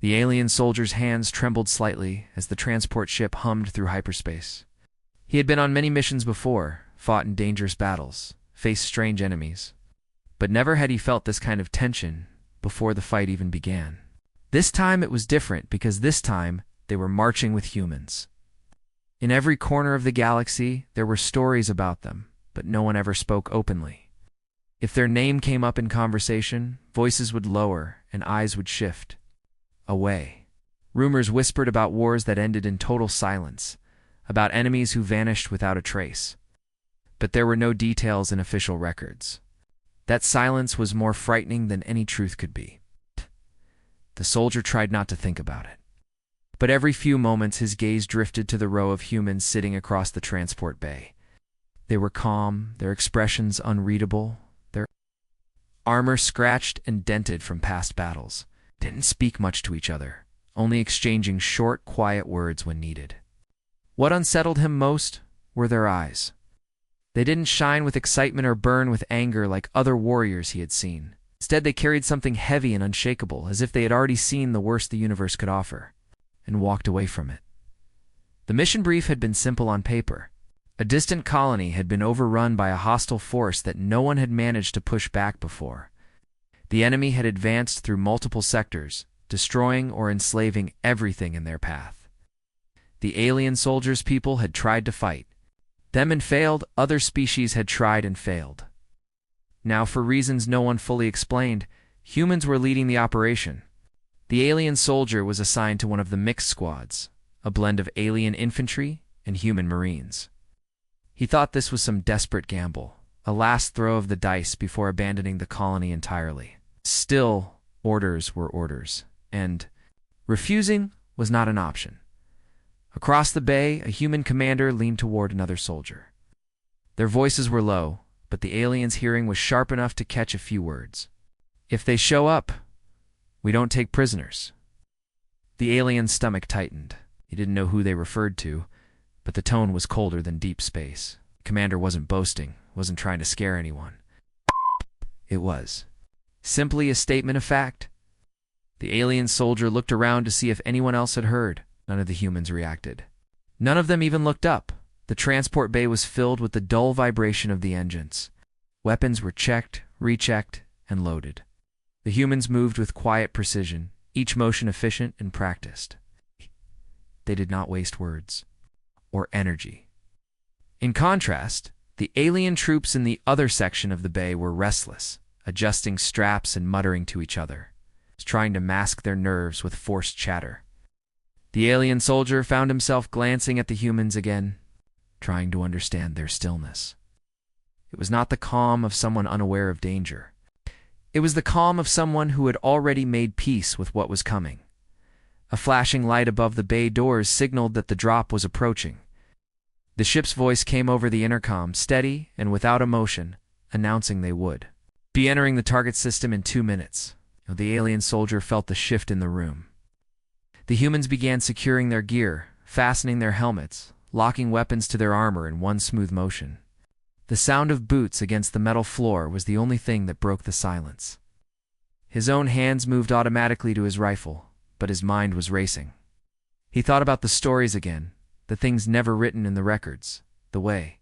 The alien soldier's hands trembled slightly as the transport ship hummed through hyperspace. He had been on many missions before, fought in dangerous battles, faced strange enemies. But never had he felt this kind of tension before the fight even began. This time it was different because this time they were marching with humans. In every corner of the galaxy, there were stories about them, but no one ever spoke openly. If their name came up in conversation, voices would lower and eyes would shift away. Rumors whispered about wars that ended in total silence, about enemies who vanished without a trace. But there were no details in official records. That silence was more frightening than any truth could be. The soldier tried not to think about it. But every few moments his gaze drifted to the row of humans sitting across the transport bay. They were calm, their expressions unreadable, their armor scratched and dented from past battles. Didn't speak much to each other, only exchanging short, quiet words when needed. What unsettled him most were their eyes. They didn't shine with excitement or burn with anger like other warriors he had seen. Instead, they carried something heavy and unshakable, as if they had already seen the worst the universe could offer, and walked away from it. The mission brief had been simple on paper. A distant colony had been overrun by a hostile force that no one had managed to push back before. The enemy had advanced through multiple sectors, destroying or enslaving everything in their path. The alien soldiers' people had tried to fight them and failed. Other species had tried and failed. Now, for reasons no one fully explained, humans were leading the operation. The alien soldier was assigned to one of the mixed squads, a blend of alien infantry and human marines. He thought this was some desperate gamble, a last throw of the dice before abandoning the colony entirely. Still, orders were orders, and refusing was not an option. Across the bay, a human commander leaned toward another soldier. Their voices were low, but the alien's hearing was sharp enough to catch a few words. "If they show up, we don't take prisoners." The alien's stomach tightened. He didn't know who they referred to, but the tone was colder than deep space. The commander wasn't boasting, wasn't trying to scare anyone. It was simply a statement of fact. The alien soldier looked around to see if anyone else had heard. None of the humans reacted. None of them even looked up. The transport bay was filled with the dull vibration of the engines. Weapons were checked, rechecked, and loaded. The humans moved with quiet precision, each motion efficient and practiced. They did not waste words or energy. In contrast, the alien troops in the other section of the bay were restless, adjusting straps and muttering to each other, trying to mask their nerves with forced chatter. The alien soldier found himself glancing at the humans again, trying to understand their stillness. It was not the calm of someone unaware of danger. It was the calm of someone who had already made peace with what was coming. A flashing light above the bay doors signaled that the drop was approaching. The ship's voice came over the intercom, steady and without emotion, announcing they would be entering the target system in 2 minutes. The alien soldier felt the shift in the room. The humans began securing their gear, fastening their helmets, locking weapons to their armor in one smooth motion. The sound of boots against the metal floor was the only thing that broke the silence. His own hands moved automatically to his rifle, but his mind was racing. He thought about the stories again, the things never written in the records, the way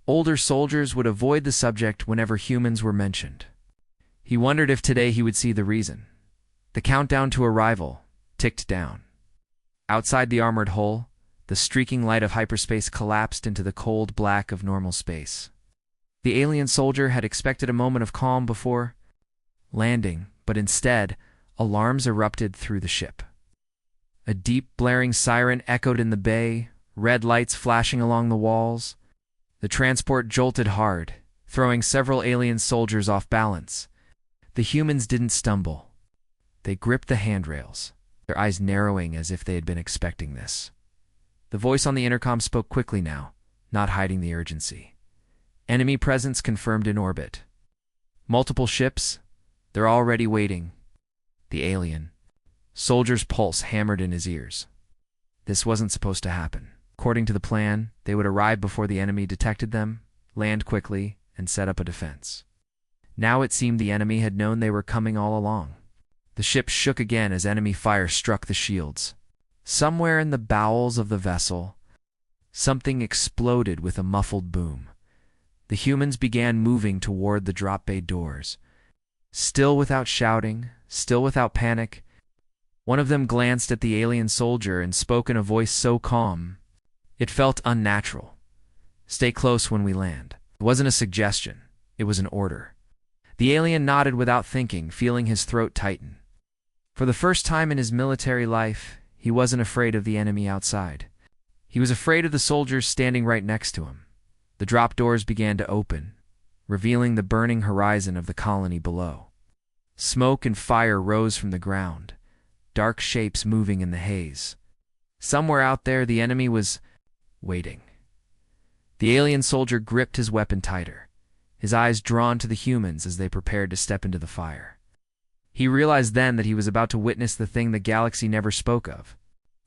older soldiers would avoid the subject whenever humans were mentioned. He wondered if today he would see the reason. The countdown to arrival ticked down. Outside the armored hull, the streaking light of hyperspace collapsed into the cold black of normal space. The alien soldier had expected a moment of calm before landing, but instead, alarms erupted through the ship. A deep, blaring siren echoed in the bay, red lights flashing along the walls. The transport jolted hard, throwing several alien soldiers off balance. The humans didn't stumble. They gripped the handrails, their eyes narrowing as if they had been expecting this. The voice on the intercom spoke quickly now, not hiding the urgency. Enemy presence confirmed in orbit. Multiple ships, they're already waiting. The alien soldier's pulse hammered in his ears. This wasn't supposed to happen. According to the plan, they would arrive before the enemy detected them, land quickly, and set up a defense. Now it seemed the enemy had known they were coming all along. The ship shook again as enemy fire struck the shields. Somewhere in the bowels of the vessel, something exploded with a muffled boom. The humans began moving toward the drop bay doors. Still without shouting, still without panic, one of them glanced at the alien soldier and spoke in a voice so calm, it felt unnatural. "Stay close when we land." It wasn't a suggestion, it was an order. The alien nodded without thinking, feeling his throat tighten. For the first time in his military life, he wasn't afraid of the enemy outside. He was afraid of the soldiers standing right next to him. The drop doors began to open, revealing the burning horizon of the colony below. Smoke and fire rose from the ground, dark shapes moving in the haze. Somewhere out there, the enemy was waiting. The alien soldier gripped his weapon tighter, his eyes drawn to the humans as they prepared to step into the fire. He realized then that he was about to witness the thing the galaxy never spoke of.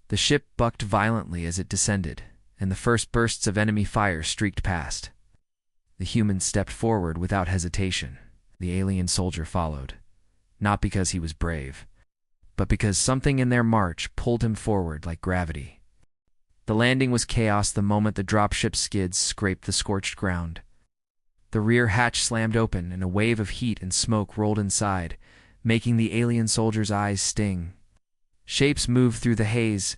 The ship bucked violently as it descended, and the first bursts of enemy fire streaked past. The humans stepped forward without hesitation. The alien soldier followed, not because he was brave, but because something in their march pulled him forward like gravity. The landing was chaos the moment the dropship skids scraped the scorched ground. The rear hatch slammed open, and a wave of heat and smoke rolled inside, making the alien soldier's eyes sting. Shapes moved through the haze.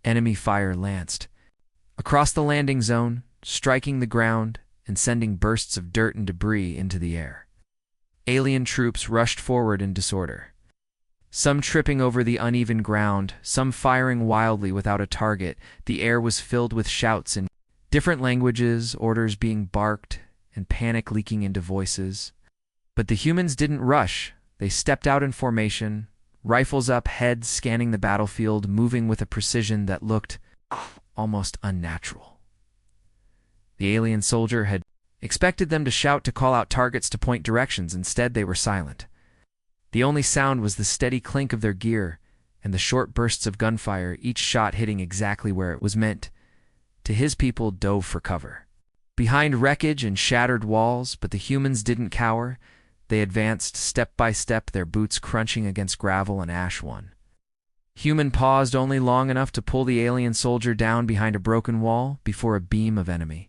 Enemy fire lanced across the landing zone, striking the ground and sending bursts of dirt and debris into the air. Alien troops rushed forward in disorder, some tripping over the uneven ground, some firing wildly without a target. The air was filled with shouts in different languages, orders being barked, and panic leaking into voices. But the humans didn't rush. They stepped out in formation, rifles up, heads scanning the battlefield, moving with a precision that looked almost unnatural. The alien soldier had expected them to shout, to call out targets, to point directions. Instead, they were silent. The only sound was the steady clink of their gear and the short bursts of gunfire, each shot hitting exactly where it was meant. To his people dove for cover, behind wreckage and shattered walls, but the humans didn't cower. They advanced step by step, their boots crunching against gravel and ash. One human paused only long enough to pull the alien soldier down behind a broken wall before a beam of enemy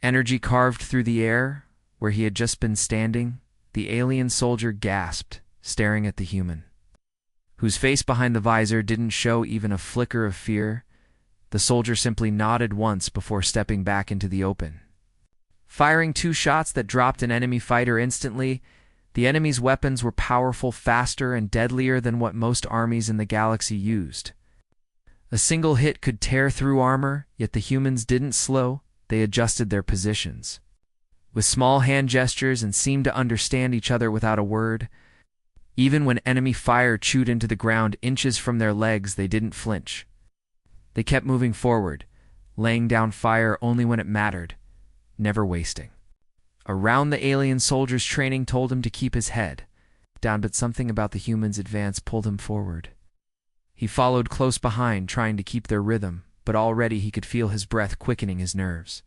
energy carved through the air where he had just been standing. The alien soldier gasped, staring at the human, whose face behind the visor didn't show even a flicker of fear. The soldier simply nodded once before stepping back into the open, firing 2 shots that dropped an enemy fighter instantly. The enemy's weapons were powerful, faster, and deadlier than what most armies in the galaxy used. A single hit could tear through armor, yet the humans didn't slow. They adjusted their positions with small hand gestures and seemed to understand each other without a word. Even when enemy fire chewed into the ground inches from their legs, they didn't flinch. They kept moving forward, laying down fire only when it mattered, never wasting. Around the alien soldier's training told him to keep his head down, but something about the human's advance pulled him forward. He followed close behind, trying to keep their rhythm, but already he could feel his breath quickening his nerves.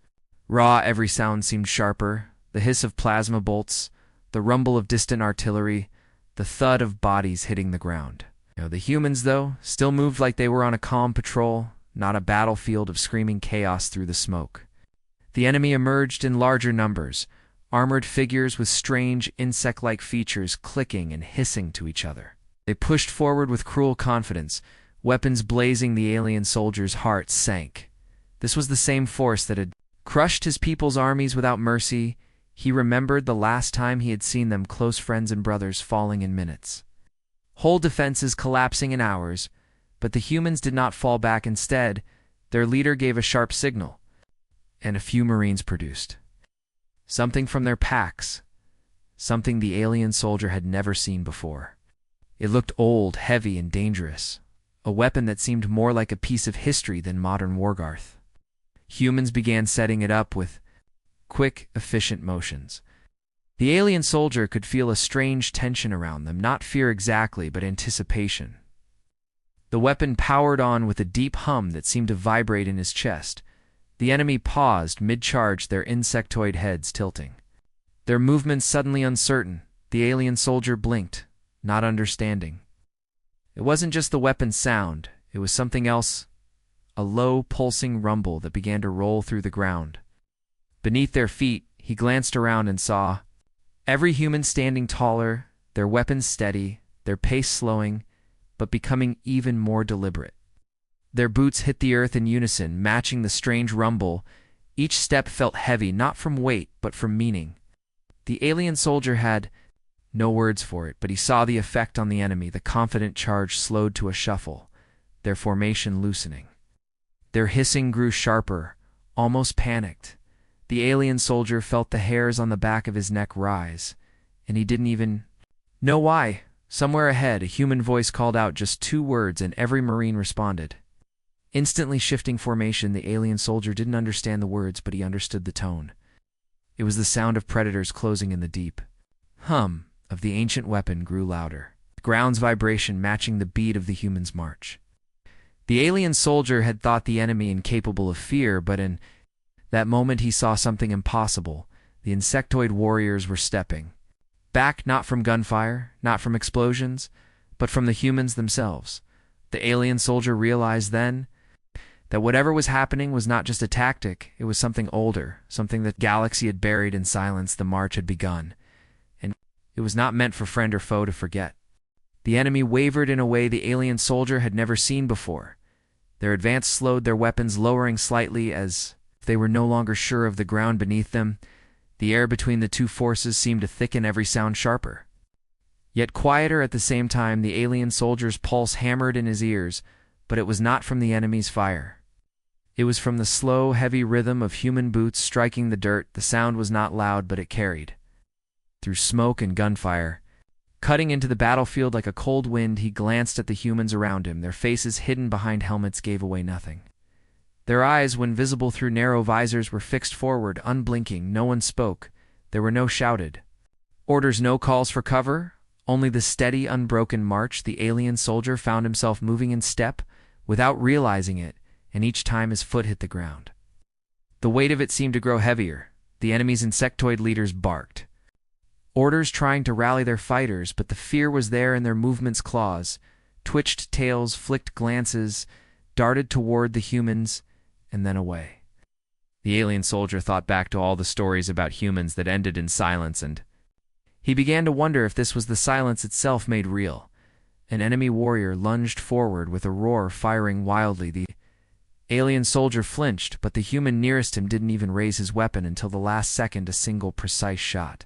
Raw, every sound seemed sharper: the hiss of plasma bolts, the rumble of distant artillery, the thud of bodies hitting the ground. The humans, though, still moved like they were on a calm patrol, not a battlefield of screaming chaos through the smoke. The enemy emerged in larger numbers, armored figures with strange insect-like features clicking and hissing to each other. They pushed forward with cruel confidence, weapons blazing. The alien soldier's heart sank. This was the same force that had crushed his people's armies without mercy. He remembered the last time he had seen them, close friends and brothers, falling in minutes, whole defenses collapsing in hours. But the humans did not fall back. Instead, their leader gave a sharp signal, and a few Marines produced something from their packs, something the alien soldier had never seen before. It looked old, heavy, and dangerous, a weapon that seemed more like a piece of history than modern wargarth. Humans began setting it up with quick, efficient motions. The alien soldier could feel a strange tension around them, not fear exactly, but anticipation. The weapon powered on with a deep hum that seemed to vibrate in his chest. The enemy paused mid-charge, their insectoid heads tilting, their movements suddenly uncertain. The alien soldier blinked, not understanding. It wasn't just the weapon's sound, it was something else, a low, pulsing rumble that began to roll through the ground. Beneath their feet, he glanced around and saw every human standing taller, their weapons steady, their pace slowing, but becoming even more deliberate. Their boots hit the earth in unison, matching the strange rumble. Each step felt heavy, not from weight, but from meaning. The alien soldier had no words for it, but he saw the effect on the enemy. The confident charge slowed to a shuffle, their formation loosening. Their hissing grew sharper, almost panicked. The alien soldier felt the hairs on the back of his neck rise, and he didn't even know why. Somewhere ahead, a human voice called out just 2 words, and every Marine responded. Instantly shifting formation, the alien soldier didn't understand the words, but he understood the tone. It was the sound of predators closing in the deep. Hum of the ancient weapon grew louder, the ground's vibration matching the beat of the human's march. The alien soldier had thought the enemy incapable of fear, but in that moment he saw something impossible. The insectoid warriors were stepping back, not from gunfire, not from explosions, but from the humans themselves. The alien soldier realized then that whatever was happening was not just a tactic, it was something older, something that the galaxy had buried in silence. The march had begun, and it was not meant for friend or foe to forget. The enemy wavered in a way the alien soldier had never seen before. Their advance slowed, their weapons lowering slightly as if they were no longer sure of the ground beneath them. The air between the two forces seemed to thicken, every sound sharper, yet quieter at the same time. The alien soldier's pulse hammered in his ears, but it was not from the enemy's fire. It was from the slow, heavy rhythm of human boots striking the dirt. The sound was not loud, but it carried through smoke and gunfire, cutting into the battlefield like a cold wind. He glanced at the humans around him. Their faces hidden behind helmets gave away nothing. Their eyes, when visible through narrow visors, were fixed forward, unblinking. No one spoke. There were no shouted orders, no calls for cover, only the steady, unbroken march. The alien soldier found himself moving in step without realizing it, and each time his foot hit the ground, the weight of it seemed to grow heavier. The enemy's insectoid leaders barked orders, trying to rally their fighters, but the fear was there in their movements. Claws twitched, tails flicked, glances darted toward the humans and then away. The alien soldier thought back to all the stories about humans that ended in silence, and he began to wonder if this was the silence itself made real. An enemy warrior lunged forward with a roar, firing wildly. The alien soldier flinched, but the human nearest him didn't even raise his weapon until the last second. A single precise shot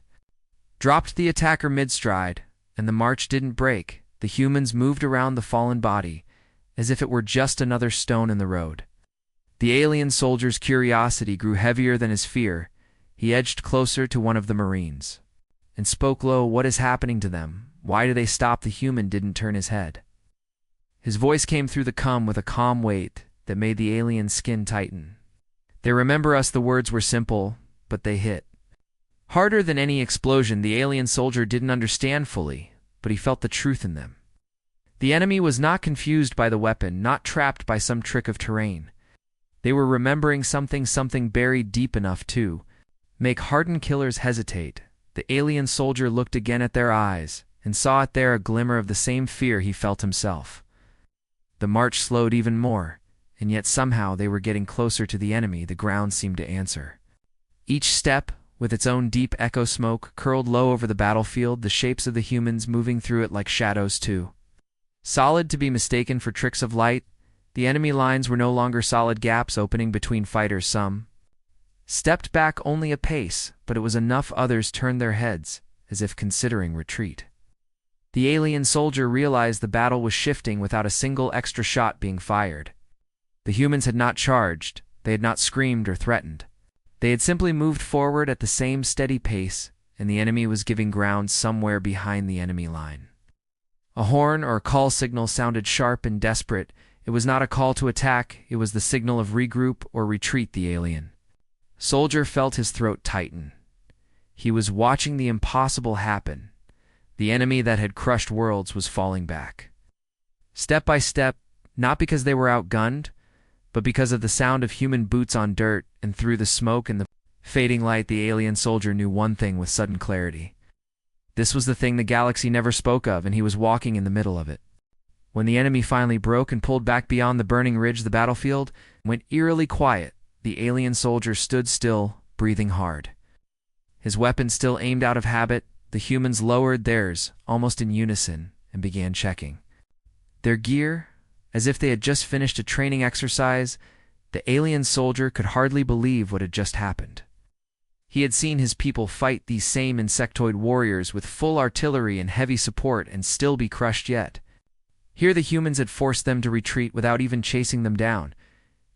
dropped the attacker mid-stride, and the march didn't break. The humans moved around the fallen body as if it were just another stone in the road. The alien soldier's curiosity grew heavier than his fear. He edged closer to one of the Marines and spoke low. What is happening to them? Why do they stop? The human didn't turn his head. His voice came through the cum with a calm weight that made the alien's skin tighten. They remember us. The words were simple, but they hit harder than any explosion. The alien soldier didn't understand fully, but he felt the truth in them. The enemy was not confused by the weapon, not trapped by some trick of terrain. They were remembering something buried deep enough to make hardened killers hesitate. The alien soldier looked again at their eyes and saw it there, a glimmer of the same fear he felt himself. The march slowed even more, and yet somehow they were getting closer to the enemy. The ground seemed to answer. Each step, with its own deep echo smoke, curled low over the battlefield, the shapes of the humans moving through it like shadows too solid to be mistaken for tricks of light. The enemy lines were no longer solid gaps opening between fighters. Some stepped back only a pace, but it was enough. Others turned their heads, as if considering retreat. The alien soldier realized the battle was shifting without a single extra shot being fired. The humans had not charged, they had not screamed or threatened. They had simply moved forward at the same steady pace, and the enemy was giving ground somewhere behind the enemy line. A horn or a call signal sounded sharp and desperate. It was not a call to attack, it was the signal of regroup or retreat. The alien soldier felt his throat tighten. He was watching the impossible happen. The enemy that had crushed worlds was falling back, step by step, not because they were outgunned, but because of the sound of human boots on dirt. And through the smoke and the fading light, the alien soldier knew one thing with sudden clarity. This was the thing the galaxy never spoke of, and he was walking in the middle of it. When the enemy finally broke and pulled back beyond the burning ridge, the battlefield went eerily quiet. The alien soldier stood still, breathing hard. His weapon still aimed out of habit, the humans lowered theirs, almost in unison, and began checking their gear, as if they had just finished a training exercise. The alien soldier could hardly believe what had just happened. He had seen his people fight these same insectoid warriors with full artillery and heavy support and still be crushed yet. Here the humans had forced them to retreat without even chasing them down.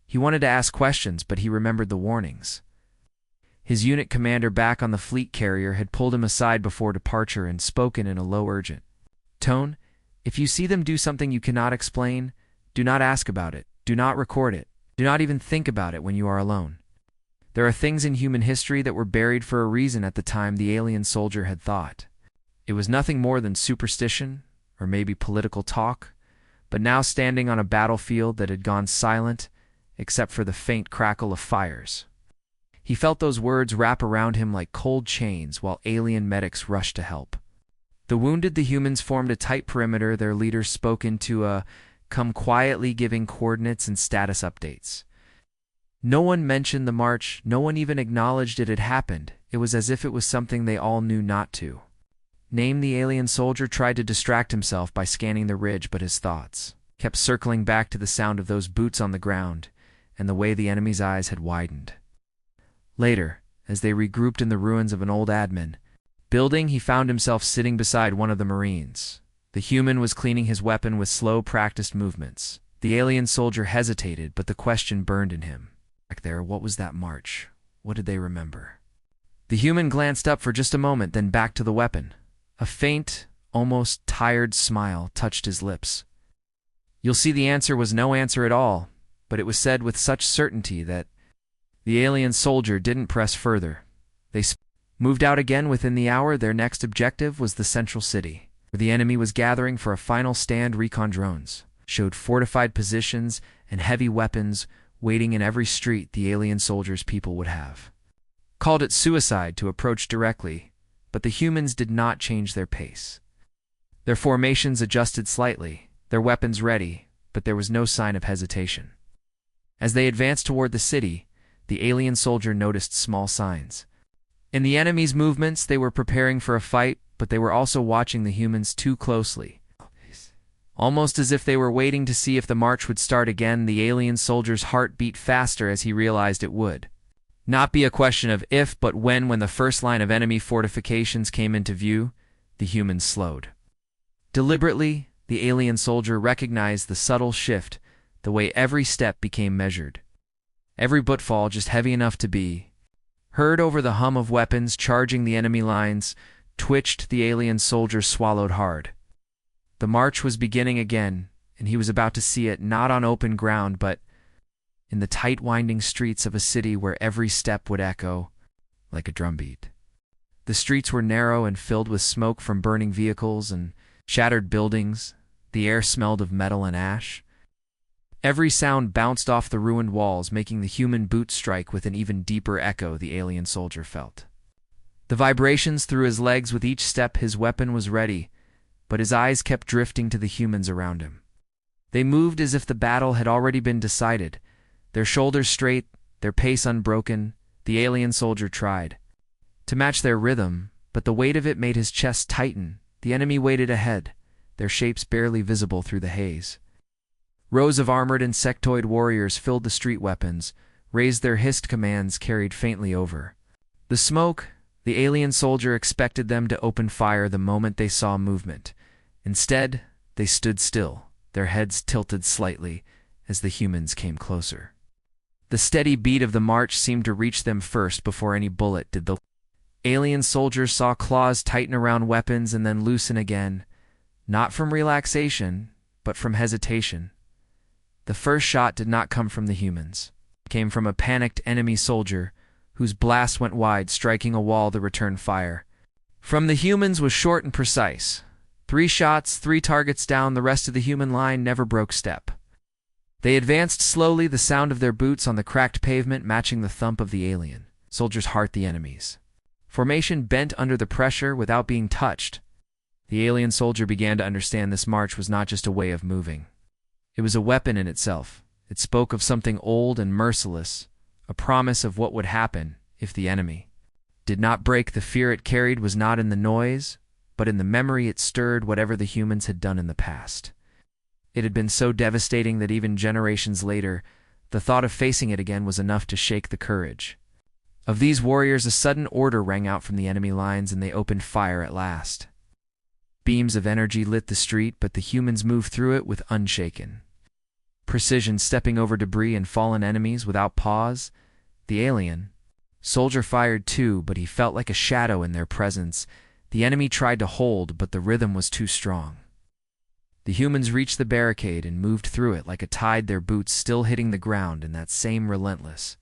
He wanted to ask questions, but he remembered the warnings. His unit commander back on the fleet carrier had pulled him aside before departure and spoken in a low, urgent tone. If you see them do something you cannot explain, do not ask about it, do not record it, do not even think about it when you are alone. There are things in human history that were buried for a reason at the time the alien soldier had thought. It was nothing more than superstition, or maybe political talk, but now standing on a battlefield that had gone silent, except for the faint crackle of fires. He felt those words wrap around him like cold chains while alien medics rushed to help. The wounded, the humans formed a tight perimeter. Their leaders spoke into a come quietly, giving coordinates and status updates. No one mentioned the march, no one even acknowledged it had happened. It was as if it was something they all knew not to. The alien soldier tried to distract himself by scanning the ridge, but his thoughts kept circling back to the sound of those boots on the ground and the way the enemy's eyes had widened. Later, as they regrouped in the ruins of an old admin building, he found himself sitting beside one of the Marines. The human was cleaning his weapon with slow, practiced movements. The alien soldier hesitated, but the question burned in him. Back there, what was that march? What did they remember? The human glanced up for just a moment, then back to the weapon. A faint, almost tired smile touched his lips. You'll see the answer was no answer at all, but it was said with such certainty that the alien soldier didn't press further. They moved out again within the hour. Their next objective was the central city, where the enemy was gathering for a final stand. Recon drones showed fortified positions and heavy weapons waiting in every street the alien soldiers' people would have called it suicide to approach directly, but the humans did not change their pace. Their formations adjusted slightly, their weapons ready, but there was no sign of hesitation. As they advanced toward the city, the alien soldier noticed small signs. In the enemy's movements, they were preparing for a fight, but they were also watching the humans too closely. Almost as if they were waiting to see if the march would start again, the alien soldier's heart beat faster as he realized it would not be a question of if, but when the first line of enemy fortifications came into view, the humans slowed. Deliberately, the alien soldier recognized the subtle shift, the way every step became measured. Every footfall just heavy enough to be heard over the hum of weapons charging the enemy lines. Twitched, the alien soldier swallowed hard. The march was beginning again, and he was about to see it not on open ground, but in the tight winding streets of a city where every step would echo like a drumbeat. The streets were narrow and filled with smoke from burning vehicles and shattered buildings. The air smelled of metal and ash. Every sound bounced off the ruined walls, making the human boots strike with an even deeper echo. The alien soldier felt the vibrations through his legs with each step. His weapon was ready, but his eyes kept drifting to the humans around him. They moved as if the battle had already been decided, their shoulders straight, their pace unbroken. The alien soldier tried to match their rhythm, but the weight of it made his chest tighten. The enemy waited ahead, their shapes barely visible through the haze. Rows of armored insectoid warriors filled the street. Weapons raised, their hissed commands carried faintly over the smoke. The alien soldier expected them to open fire the moment they saw movement. Instead, they stood still, their heads tilted slightly as the humans came closer. The steady beat of the march seemed to reach them first before any bullet did. The alien soldiers saw claws tighten around weapons and then loosen again, not from relaxation, but from hesitation. The first shot did not come from the humans. It came from a panicked enemy soldier, whose blast went wide, striking a wall to return fire. From the humans was short and precise. 3 shots, 3 targets down. The rest of the human line never broke step. They advanced slowly, the sound of their boots on the cracked pavement matching the thump of the alien soldier's heart. The enemies' formation bent under the pressure without being touched. The alien soldier began to understand this march was not just a way of moving. It was a weapon in itself. It spoke of something old and merciless, a promise of what would happen if the enemy did not break. The fear it carried was not in the noise, but in the memory it stirred whatever the humans had done in the past. It had been so devastating that even generations later, the thought of facing it again was enough to shake the courage of these warriors. A sudden order rang out from the enemy lines, and they opened fire at last. Beams of energy lit the street, but the humans moved through it with unshaken precision, stepping over debris and fallen enemies without pause. The alien soldier fired too, but he felt like a shadow in their presence. The enemy tried to hold, but the rhythm was too strong. The humans reached the barricade and moved through it like a tide, their boots still hitting the ground in that same relentless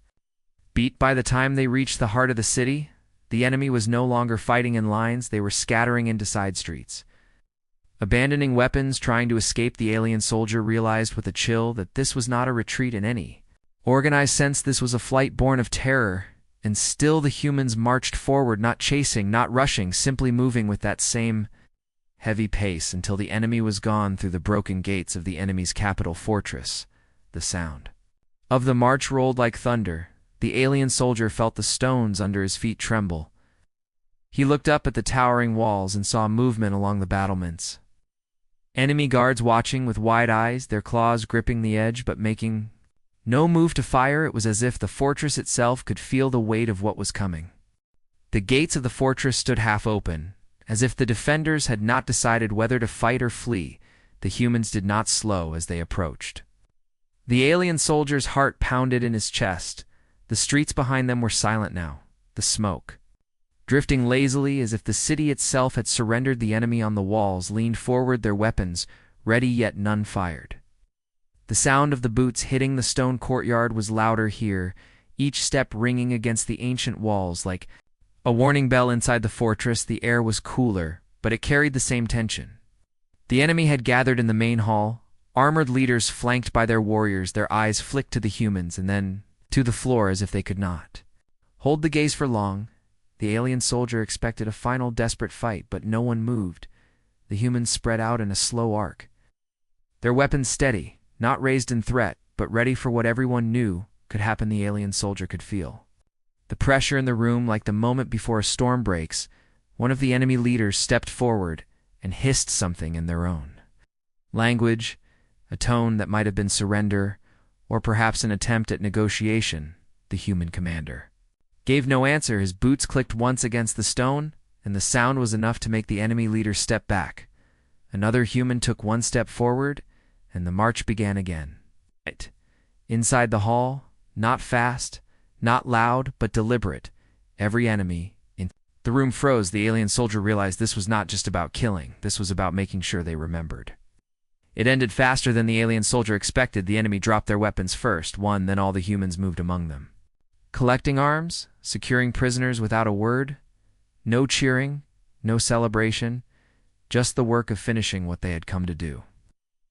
beat. By the time they reached the heart of the city, the enemy was no longer fighting in lines. They were scattering into side streets, abandoning weapons, trying to escape. The alien soldier realized with a chill that this was not a retreat in any organized sense. This was a flight born of terror. And still the humans marched forward, not chasing, not rushing, simply moving with that same heavy pace until the enemy was gone through the broken gates of the enemy's capital fortress. The sound of the march rolled like thunder. The alien soldier felt the stones under his feet tremble. He looked up at the towering walls and saw movement along the battlements. Enemy guards watching with wide eyes, their claws gripping the edge but making no move to fire. It was as if the fortress itself could feel the weight of what was coming. The gates of the fortress stood half open, as if the defenders had not decided whether to fight or flee. The humans did not slow as they approached. The alien soldier's heart pounded in his chest. The streets behind them were silent now, the smoke drifting lazily as if the city itself had surrendered. The enemy on the walls leaned forward, their weapons ready, yet none fired. The sound of the boots hitting the stone courtyard was louder here, each step ringing against the ancient walls like a warning bell. Inside the fortress, the air was cooler, but it carried the same tension. The enemy had gathered in the main hall, armored leaders flanked by their warriors. Their eyes flicked to the humans and then to the floor as if they could not hold the gaze for long. The alien soldier expected a final desperate fight, but no one moved. The humans spread out in a slow arc, their weapons steady, not raised in threat, but ready for what everyone knew could happen. The alien soldier could feel the pressure in the room like the moment before a storm breaks. One of the enemy leaders stepped forward and hissed something in their own language, a tone that might have been surrender or perhaps an attempt at negotiation. The human commander gave no answer. His boots clicked once against the stone, and the sound was enough to make the enemy leader step back. Another human took one step forward, and the march began again. Inside the hall, not fast, not loud, but deliberate, every enemy in the room froze. The alien soldier realized this was not just about killing, this was about making sure they remembered. It ended faster than the alien soldier expected. The enemy dropped their weapons first, one, then all the humans moved among them, collecting arms, securing prisoners without a word. No cheering, no celebration, just the work of finishing what they had come to do.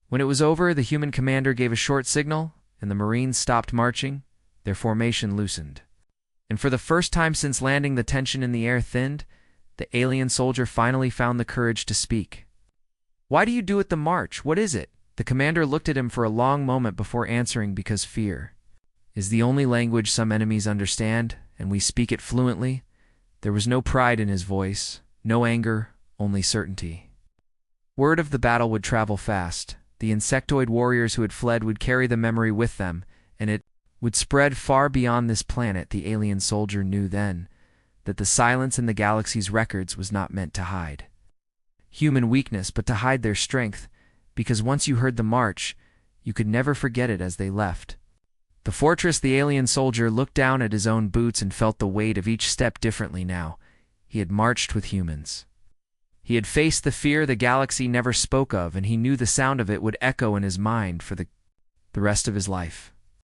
When it was over, the human commander gave a short signal, and the Marines stopped marching. Their formation loosened. And for the first time since landing, the tension in the air thinned. The alien soldier finally found the courage to speak. "Why do you do it the march? What is it?" The commander looked at him for a long moment before answering. "Because fear is the only language some enemies understand, and we speak it fluently." There was no pride in his voice, no anger, only certainty. Word of the battle would travel fast. The insectoid warriors who had fled would carry the memory with them, and it would spread far beyond this planet. The alien soldier knew then that the silence in the galaxy's records was not meant to hide human weakness, but to hide their strength, because once you heard the march, you could never forget it. As they left the fortress, the alien soldier looked down at his own boots and felt the weight of each step differently now. He had marched with humans. He had faced the fear the galaxy never spoke of, and he knew the sound of it would echo in his mind for the rest of his life.